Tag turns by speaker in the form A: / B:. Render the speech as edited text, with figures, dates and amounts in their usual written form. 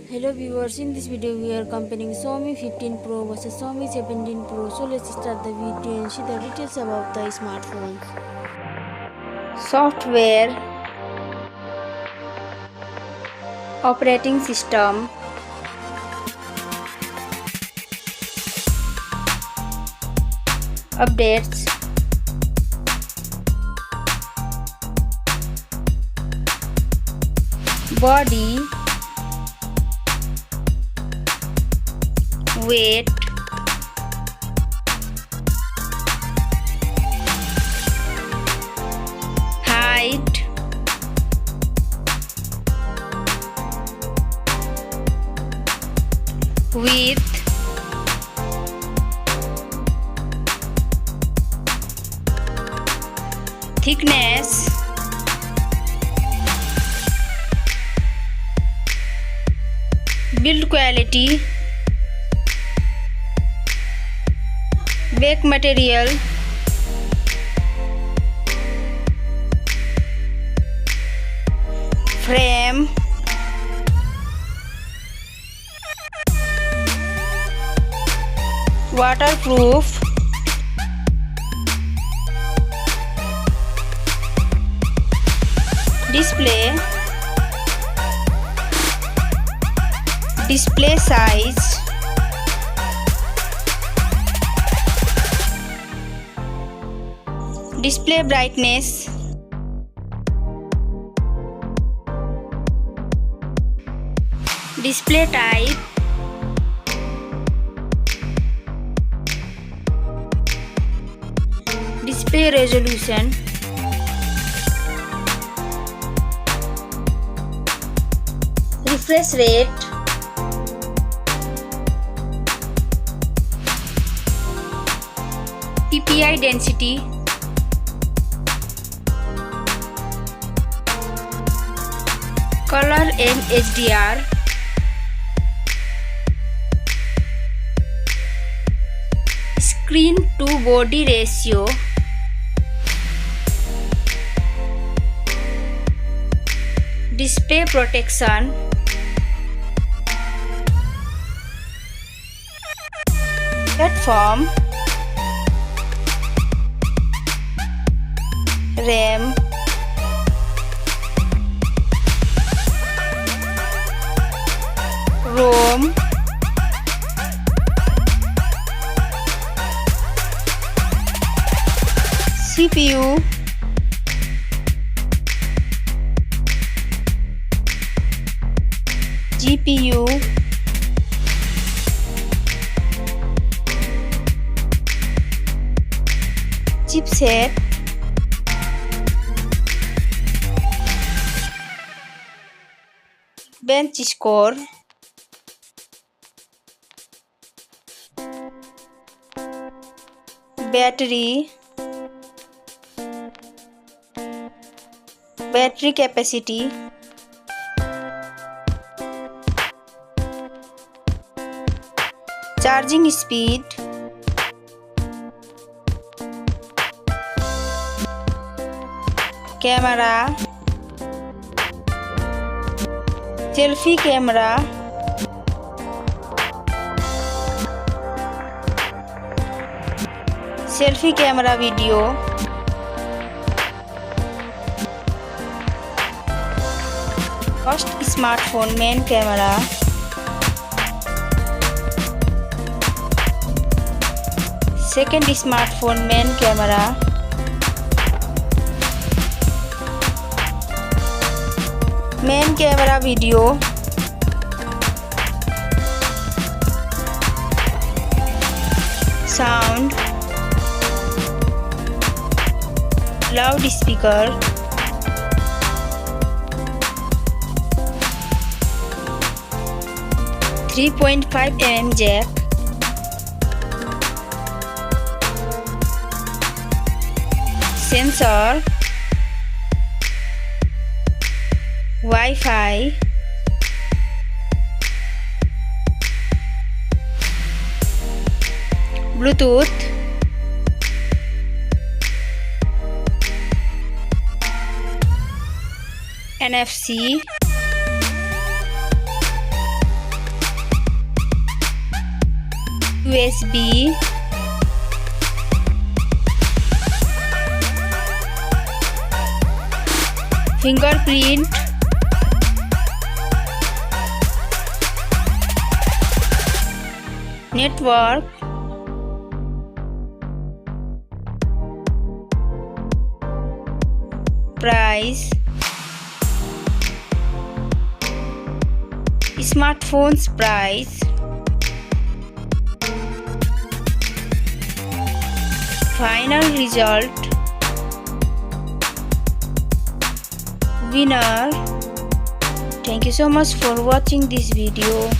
A: Hello viewers, in this video we are comparing Xiaomi 15 Pro versus Xiaomi 17 Pro. So let's start the video and see the details about the smartphones. Software, operating system, updates, body, weight, height, width, thickness, build quality, back material, frame, waterproof, display size, display brightness, display type, display resolution, refresh rate, PPI density, color and HDR, screen to body ratio, display protection, platform, RAM, ROM, CPU, GPU, chipset, bench score, battery capacity, charging speed, camera, selfie camera, selfie camera video, first smartphone main camera, second smartphone main camera, main camera video, sound, loudspeaker, .5 mm jack, sensor, Wi-Fi, Bluetooth, NFC,
B: USB, fingerprint, network, price, smartphone's price, final result, winner. Thank you so much for watching this video.